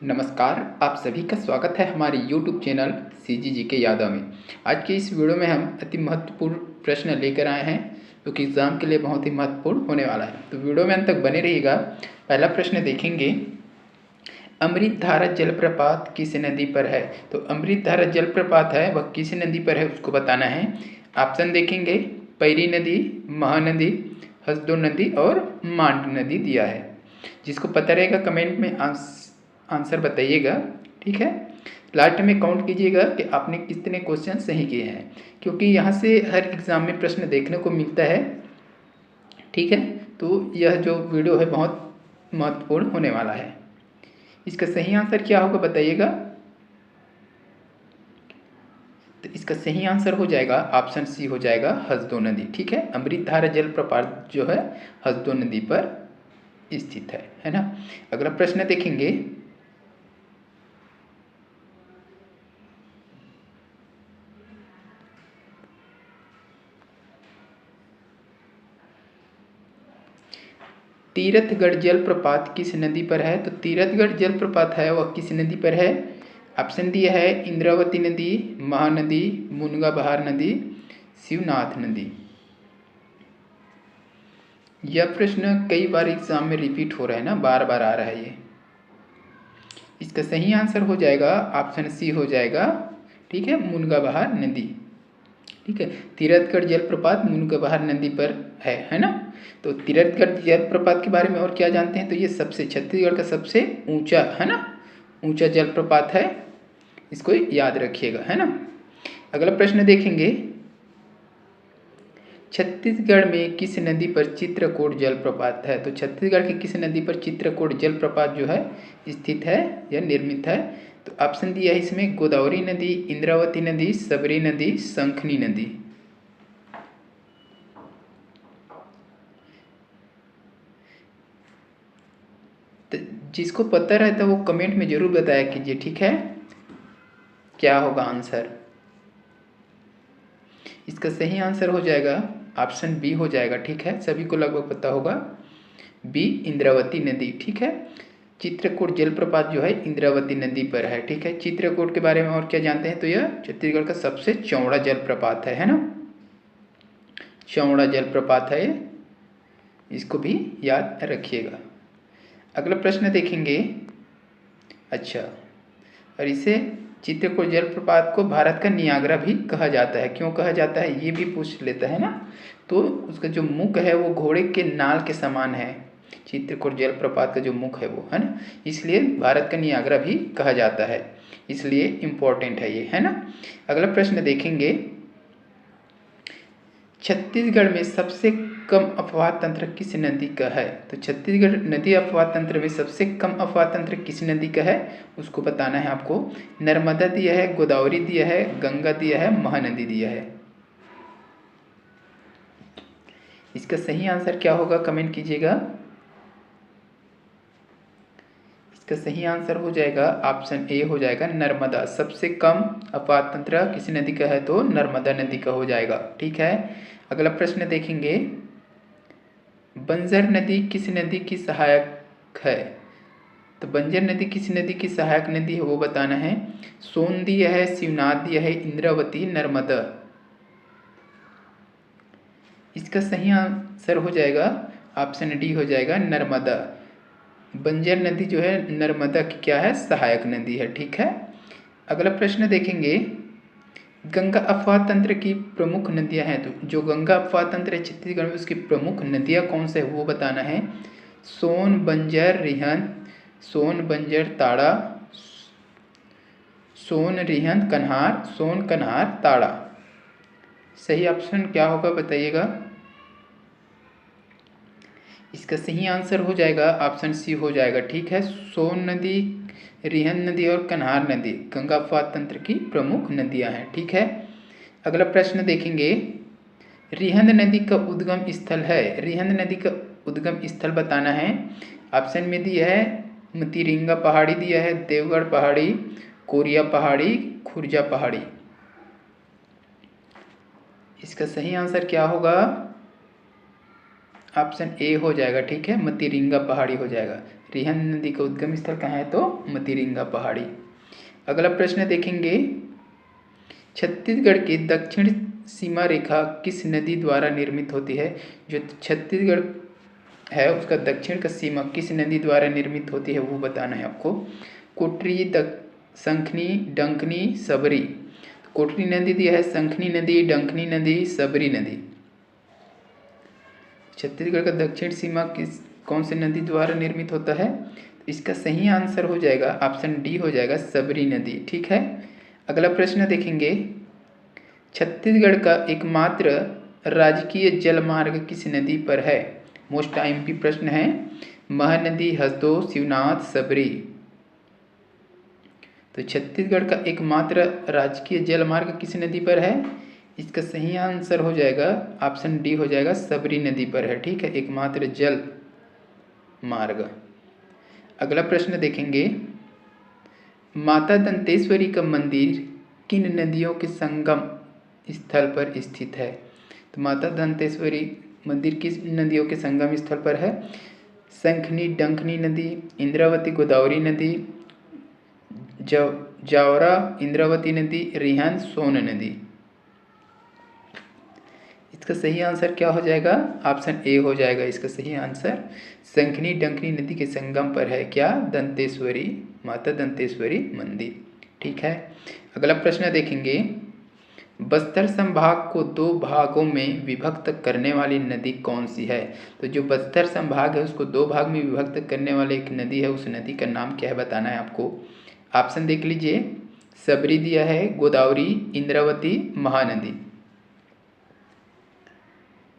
नमस्कार, आप सभी का स्वागत है हमारे YouTube चैनल CGG के यादव में। आज के इस वीडियो में हम अति महत्वपूर्ण प्रश्न लेकर आए हैं जो कि एग्ज़ाम के लिए बहुत ही महत्वपूर्ण होने वाला है। तो वीडियो में अंत तक बने रहिएगा। पहला प्रश्न देखेंगे, अमृतधारा जलप्रपात किस नदी पर है? तो अमृतधारा जलप्रपात है वह किस नदी पर है उसको बताना है। ऑप्शन देखेंगे, पैरी नदी, महानदी, हसदो नदी और मांड नदी दिया है। जिसको पता रहेगा कमेंट में आंसर बताइएगा, ठीक है। लास्ट में काउंट कीजिएगा कि आपने कितने क्वेश्चन सही किए हैं, क्योंकि यहाँ से हर एग्ज़ाम में प्रश्न देखने को मिलता है, ठीक है। तो यह जो वीडियो है बहुत महत्वपूर्ण होने वाला है। इसका सही आंसर क्या होगा बताइएगा। तो इसका सही आंसर हो जाएगा ऑप्शन सी हो जाएगा, हसदो नदी, ठीक है। अमृतधारा जलप्रपात जो है हसदो नदी पर स्थित है ना। अगला प्रश्न देखेंगे, तीरथगढ़ जलप्रपात किस नदी पर है? तो तीरथगढ़ जलप्रपात है वह किस नदी पर है? ऑप्शन दिया है, इंद्रावती नदी, महानदी, मुनगा बहार नदी, शिवनाथ नदी। यह प्रश्न कई बार एग्जाम में रिपीट हो रहा है ना, बार बार आ रहा है ये। इसका सही आंसर हो जाएगा ऑप्शन सी हो जाएगा, ठीक है, मुनगा बहार नदी, ठीक है। तीरथगढ़ जलप्रपात मुनगा बहार नदी पर है ना। तो तीरथगढ़ जलप्रपात के बारे में और क्या जानते हैं? तो ये सबसे छत्तीसगढ़ का सबसे ऊंचा है ना, ऊंचा जलप्रपात है, इसको याद रखिएगा, है ना। अगला प्रश्न देखेंगे, छत्तीसगढ़ में किस नदी पर चित्रकूट जलप्रपात है? तो छत्तीसगढ़ की किस नदी पर चित्रकूट जलप्रपात जो है स्थित है या निर्मित है? तो ऑप्शन दिया है इसमें, गोदावरी नदी, इंद्रावती नदी, सबरी नदी, शंखनी नदी। तो जिसको पता रहता है वो कमेंट में जरूर बताया कीजिए, ठीक है, क्या होगा आंसर। इसका सही आंसर हो जाएगा ऑप्शन बी हो जाएगा, ठीक है। सभी को लगभग पता होगा, बी इंद्रावती नदी, ठीक है। चित्रकूट जलप्रपात जो है इंद्रावती नदी पर है, ठीक है। चित्रकूट के बारे में और क्या जानते हैं? तो यह छत्तीसगढ़ का सबसे चौड़ा जलप्रपात है ना, चौड़ा जलप्रपात है, इसको भी याद रखिएगा। अगला प्रश्न देखेंगे, अच्छा, और इसे चित्रकूट जलप्रपात को भारत का नियाग्रा भी कहा जाता है। क्यों कहा जाता है ये भी पूछ लेता है ना। तो उसका जो मुख है वो घोड़े के नाल के समान है, चित्रकूट जलप्रपात का जो मुख है वो, है ना, इसलिए भारत का नियाग्रा भी कहा जाता है, इसलिए इम्पोर्टेंट है ये, है ना। अगला प्रश्न देखेंगे, छत्तीसगढ़ में सबसे कम अफवाह तंत्र किस नदी का है? तो छत्तीसगढ़ नदी अफवाह तंत्र में सबसे कम अफवाह तंत्र किस नदी का है उसको बताना है आपको। नर्मदा दिया है, गोदावरी दिया है, गंगा दिया है, महानदी दिया है। इसका सही आंसर क्या होगा कमेंट कीजिएगा। इसका सही आंसर हो जाएगा ऑप्शन ए हो जाएगा, नर्मदा। सबसे कम अफवाह तंत्र किस नदी का है? तो नर्मदा नदी का हो जाएगा, ठीक है। अगला प्रश्न देखेंगे, बंजर नदी किस नदी की सहायक है? तो बंजर नदी किस नदी की सहायक नदी है वो बताना है। सोन दिया है, शिवनाथ दिया है, इंद्रावती, नर्मदा। इसका सही आंसर हो जाएगा ऑप्शन डी हो जाएगा, नर्मदा। बंजर नदी जो है नर्मदा की क्या है, सहायक नदी है, ठीक है। अगला प्रश्न देखेंगे, गंगा अफवाह तंत्र की प्रमुख नदियां हैं। तो जो गंगा अफवाह तंत्र है छत्तीसगढ़ में उसकी प्रमुख नदियां कौन से है वो बताना है। सोन, बंजर, रिहंद, सोन, बंजर, ताड़ा, सोन, रिहंद, कन्हार, सोन, कन्हार, ताड़ा। सही ऑप्शन क्या होगा बताइएगा। इसका सही आंसर हो जाएगा ऑप्शन सी हो जाएगा, ठीक है। सोन नदी, रिहंद नदी और कन्हार नदी गंगा अफवाह तंत्र की प्रमुख नदियां हैं, ठीक है। अगला प्रश्न देखेंगे, रिहंद नदी का उद्गम स्थल है। रिहंद नदी का उद्गम स्थल बताना है। ऑप्शन में दिया है, मतीरिंगा पहाड़ी दिया है, देवगढ़ पहाड़ी, कोरिया पहाड़ी, खुर्जा पहाड़ी। इसका सही आंसर क्या होगा? ऑप्शन ए हो जाएगा, ठीक है, मतीरिंगा पहाड़ी हो जाएगा। रिहन नदी का उद्गम स्थल कहाँ है? तो मतिरिंगा पहाड़ी। अगला प्रश्न देखेंगे, छत्तीसगढ़ की दक्षिण सीमा रेखा किस नदी द्वारा निर्मित होती है? जो छत्तीसगढ़ है उसका दक्षिण का सीमा किस नदी द्वारा निर्मित होती है वो बताना है आपको। कोटरी, शंखनी, डंकनी, सबरी। कोटरी नदी दी है, शंखनी नदी, डंकनी नदी, सबरी नदी। छत्तीसगढ़ का दक्षिण सीमा कौन से नदी द्वारा निर्मित होता है? इसका सही आंसर हो जाएगा ऑप्शन डी हो जाएगा, सबरी नदी। ठीक है। अगला प्रश्न देखेंगे, छत्तीसगढ़ का एकमात्र राजकीय जलमार्ग किस नदी पर है? मोस्ट आईएमपी प्रश्न है। महानदी, हसदो, शिवनाथ, सबरी। तो छत्तीसगढ़ का एकमात्र राजकीय जलमार्ग किस नदी पर है? इसका सही आंसर हो जाएगा ऑप्शन डी हो जाएगा, सबरी नदी पर है। ठीक है, एकमात्र जल मार्ग। अगला प्रश्न देखेंगे, माता दंतेश्वरी का मंदिर किन नदियों के संगम स्थल पर स्थित है? तो माता दंतेश्वरी मंदिर किस नदियों के संगम स्थल पर है? शंखनी, डंकनी नदी, इंद्रावती, गोदावरी नदी, जावरा, इंद्रावती नदी, रिहन, सोन नदी। इसका सही आंसर क्या हो जाएगा? ऑप्शन ए हो जाएगा इसका सही आंसर। शंखनी डंकनी नदी के संगम पर है क्या? दंतेश्वरी, माता दंतेश्वरी मंदिर। ठीक है। अगला प्रश्न देखेंगे, बस्तर संभाग को दो भागों में विभक्त करने वाली नदी कौन सी है? तो जो बस्तर संभाग है उसको दो भाग में विभक्त करने वाली एक नदी है, उस नदी का नाम क्या है बताना है आपको। ऑप्शन देख लीजिए, सबरी दिया है, गोदावरी, इंद्रावती, महानदी।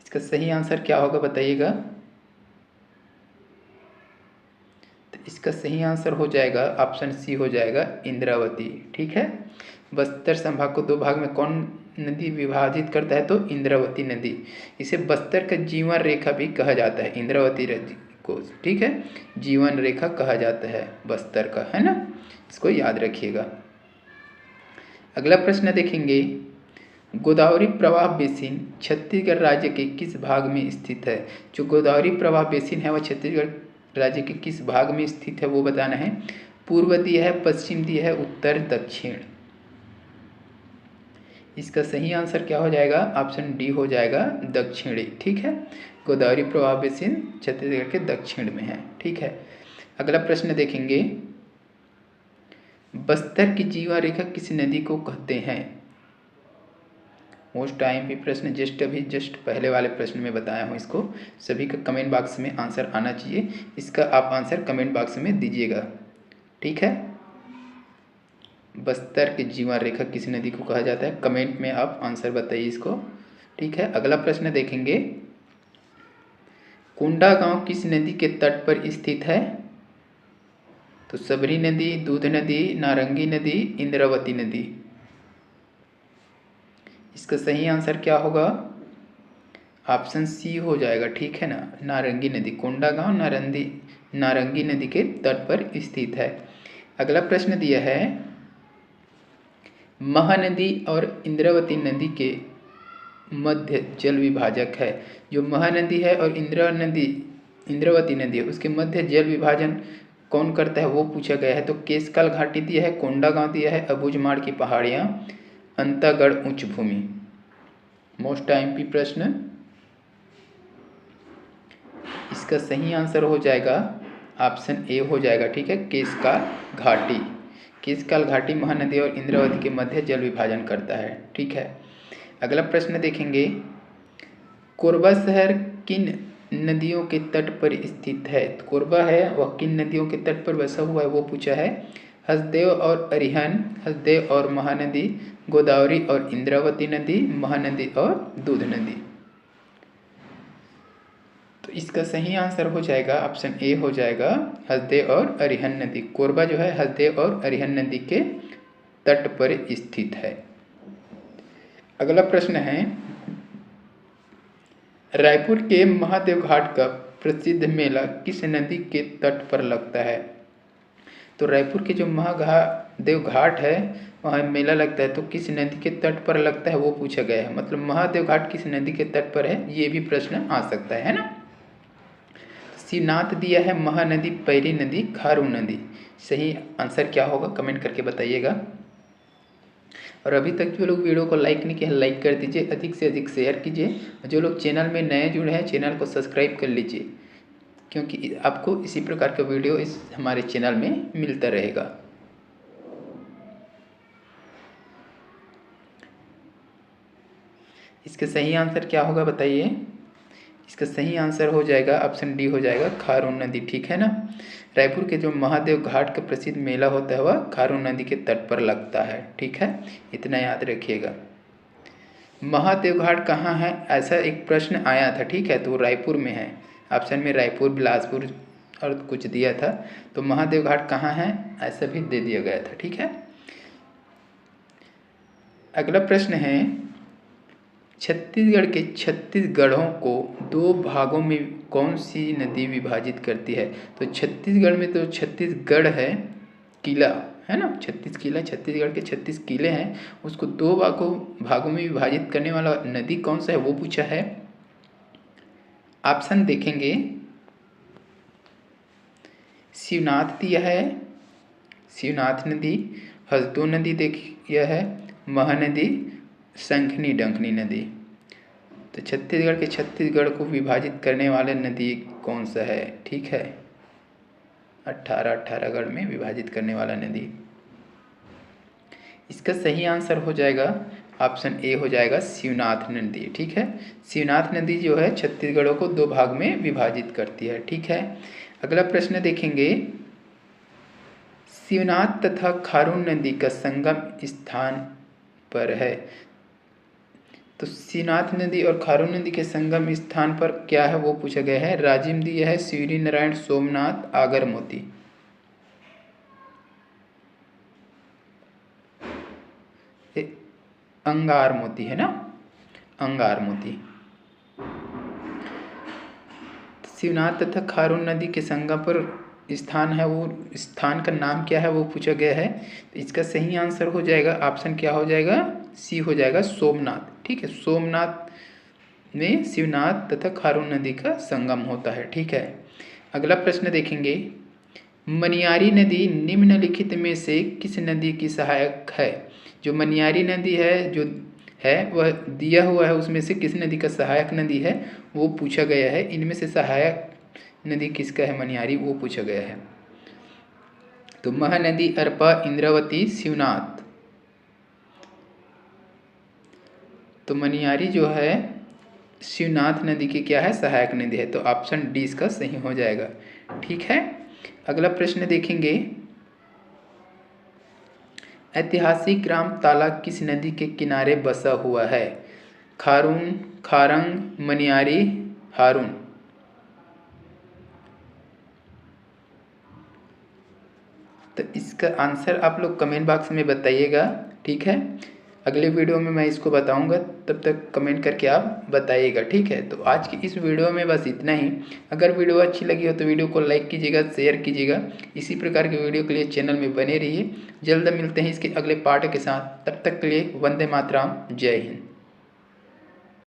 इसका सही आंसर क्या होगा बताइएगा। तो इसका सही आंसर हो जाएगा ऑप्शन सी हो जाएगा, इंद्रावती। ठीक है। बस्तर संभाग को दो भाग में कौन नदी विभाजित करता है? तो इंद्रावती नदी। इसे बस्तर का जीवन रेखा भी कहा जाता है, इंद्रावती नदी को। ठीक है, जीवन रेखा कहा जाता है बस्तर का, है ना, इसको याद रखिएगा। अगला प्रश्न देखेंगे, गोदावरी प्रवाह बेसिन छत्तीसगढ़ राज्य के किस भाग में स्थित है? जो गोदावरी प्रवाह बेसिन है वह छत्तीसगढ़ राज्य के किस भाग में स्थित है वो बताना है। पूर्व दिया है, पश्चिम दिया है, उत्तर, दक्षिण। इसका सही आंसर क्या हो जाएगा? ऑप्शन डी हो जाएगा, दक्षिणी। ठीक है, गोदावरी प्रवाह बेसिन छत्तीसगढ़ के दक्षिण में है। ठीक है। अगला प्रश्न देखेंगे, बस्तर की जीवा रेखा किस नदी को कहते हैं? मोस्ट आईएमपी प्रश्न, जस्ट पहले वाले प्रश्न में बताया हूँ इसको। सभी का कमेंट बॉक्स में आंसर आना चाहिए, इसका आप आंसर कमेंट बॉक्स में दीजिएगा। ठीक है, बस्तर की जीवन रेखा किस नदी को कहा जाता है? कमेंट में आप आंसर बताइए इसको। ठीक है। अगला प्रश्न देखेंगे, कोंडागांव किस नदी के तट पर स्थित है? तो सबरी नदी, दूध नदी, नारंगी नदी, इंद्रावती नदी। इसका सही आंसर क्या होगा? ऑप्शन सी हो जाएगा। ठीक है ना, नारंगी नदी। कोंडागांव नारंगी नदी के तट पर स्थित है। अगला प्रश्न दिया है, महानदी और इंद्रावती नदी के मध्य जल विभाजक है। जो महानदी है और इंद्रावती नदी है उसके मध्य जल विभाजन कौन करता है वो पूछा गया है। तो केशकाल घाटी दिया है, कोंडागांव दिया है, अबूझमाड़ की पहाड़ियाँ, अंतागढ़ उच्च भूमि। मोस्ट आईएमपी प्रश्न, इसका सही आंसर हो जाएगा ऑप्शन ए हो जाएगा। ठीक है, केशकाल घाटी। केशकाल घाटी महानदी और इंद्रावती के मध्य जल विभाजन करता है। ठीक है। अगला प्रश्न देखेंगे, कोरबा शहर किन नदियों के तट पर स्थित है? तो कोरबा है वह किन नदियों के तट पर बसा हुआ है वो पूछा है। हसदेव और अरिहन, हसदेव और महानदी, गोदावरी और इंद्रावती नदी, महानदी और दूध नदी। तो इसका सही आंसर हो जाएगा ऑप्शन ए हो जाएगा, हसदेव और अरिहन नदी। कोरबा जो है हसदेव और अरिहन नदी के तट पर स्थित है। अगला प्रश्न है, रायपुर के महादेव घाट का प्रसिद्ध मेला किस नदी के तट पर लगता है? तो रायपुर के जो महादेव घाट है वहाँ मेला लगता है, तो किस नदी के तट पर लगता है वो पूछा गया है। मतलब महादेव घाट किस नदी के तट पर है, ये भी प्रश्न आ सकता है ना। शिवनाथ दिया है महानदी, पैरी नदी, खारून नदी। सही आंसर क्या होगा कमेंट करके बताइएगा। और अभी तक जो लोग वीडियो को लाइक नहीं किया है लाइक कर दीजिए, अधिक से अधिक शेयर कीजिए। जो लोग चैनल में नए जुड़े हैं चैनल को सब्सक्राइब कर लीजिए, क्योंकि आपको इसी प्रकार का वीडियो इस हमारे चैनल में मिलता रहेगा। इसका सही आंसर क्या होगा बताइए। इसका सही आंसर हो जाएगा ऑप्शन डी हो जाएगा, खारून नदी। ठीक है ना। रायपुर के जो महादेव घाट का प्रसिद्ध मेला होता है वह खारून नदी के तट पर लगता है। ठीक है, इतना याद रखिएगा। महादेव घाट कहाँ है, ऐसा एक प्रश्न आया था। ठीक है, तो वो रायपुर में है। ऑप्शन में रायपुर, बिलासपुर और कुछ दिया था, तो महादेव घाट कहाँ है ऐसा भी दे दिया गया था। ठीक है। अगला प्रश्न है, छत्तीसगढ़ के 36 गढ़ों को 2 भागों में कौन सी नदी विभाजित करती है। तो छत्तीसगढ़ में तो 36 गढ़ है, किला है ना, 36 किला, छत्तीसगढ़ के 36 किले हैं, उसको 2 भागों में विभाजित करने वाला नदी कौन सा है वो पूछा है। ऑप्शन देखेंगे, शिवनाथ दिया है, शिवनाथ नदी, हसदो नदी दिया है, महानदी, शंखनी डंकनी नदी। तो छत्तीसगढ़ के 36 गढ़ को विभाजित करने वाले नदी कौन सा है। ठीक है, 18 गढ़ में विभाजित करने वाला नदी। इसका सही आंसर हो जाएगा ऑप्शन ए हो जाएगा, शिवनाथ नदी। ठीक है, शिवनाथ नदी जो है छत्तीसगढ़ को 2 भाग में विभाजित करती है। ठीक है। अगला प्रश्न देखेंगे, शिवनाथ तथा खारून नदी का संगम स्थान पर है। तो शिवनाथ नदी और खारून नदी के संगम स्थान पर क्या है वो पूछा गया है। राजिम दिया है, शिवरी नारायण, सोमनाथ, आगर मोती। अंगार मोती है ना, अंगार मोती। शिवनाथ तथा खारून नदी के संगम पर स्थान है, वो स्थान का नाम क्या है वो पूछा गया है। तो इसका सही आंसर हो जाएगा ऑप्शन क्या हो जाएगा, सी हो जाएगा, सोमनाथ। ठीक है, सोमनाथ में शिवनाथ तथा खारून नदी का संगम होता है। ठीक है। अगला प्रश्न देखेंगे, मनियारी नदी निम्नलिखित में से किस नदी की सहायक है। जो मनियारी नदी है जो है वह दिया हुआ है, उसमें से किस नदी का सहायक नदी है वो पूछा गया है। इनमें से सहायक नदी किसका है मनियारी वो पूछा गया है। तो महानदी, अरपा, इंद्रावती, शिवनाथ। तो मनियारी जो है शिवनाथ नदी की क्या है, सहायक नदी है। तो ऑप्शन डी इसका सही हो जाएगा। ठीक है। अगला प्रश्न देखेंगे, ऐतिहासिक ग्राम ताला किस नदी के किनारे बसा हुआ है। खारून, खारंग, मनियारी, हारून। तो इसका आंसर आप लोग कमेंट बॉक्स में बताइएगा। ठीक है, अगले वीडियो में मैं इसको बताऊंगा, तब तक कमेंट करके आप बताइएगा। ठीक है, तो आज की इस वीडियो में बस इतना ही। अगर वीडियो अच्छी लगी हो तो वीडियो को लाइक कीजिएगा, शेयर कीजिएगा। इसी प्रकार के वीडियो के लिए चैनल में बने रहिए। जल्द मिलते हैं इसके अगले पार्ट के साथ, तब तक के लिए वंदे मातरम, जय हिंद।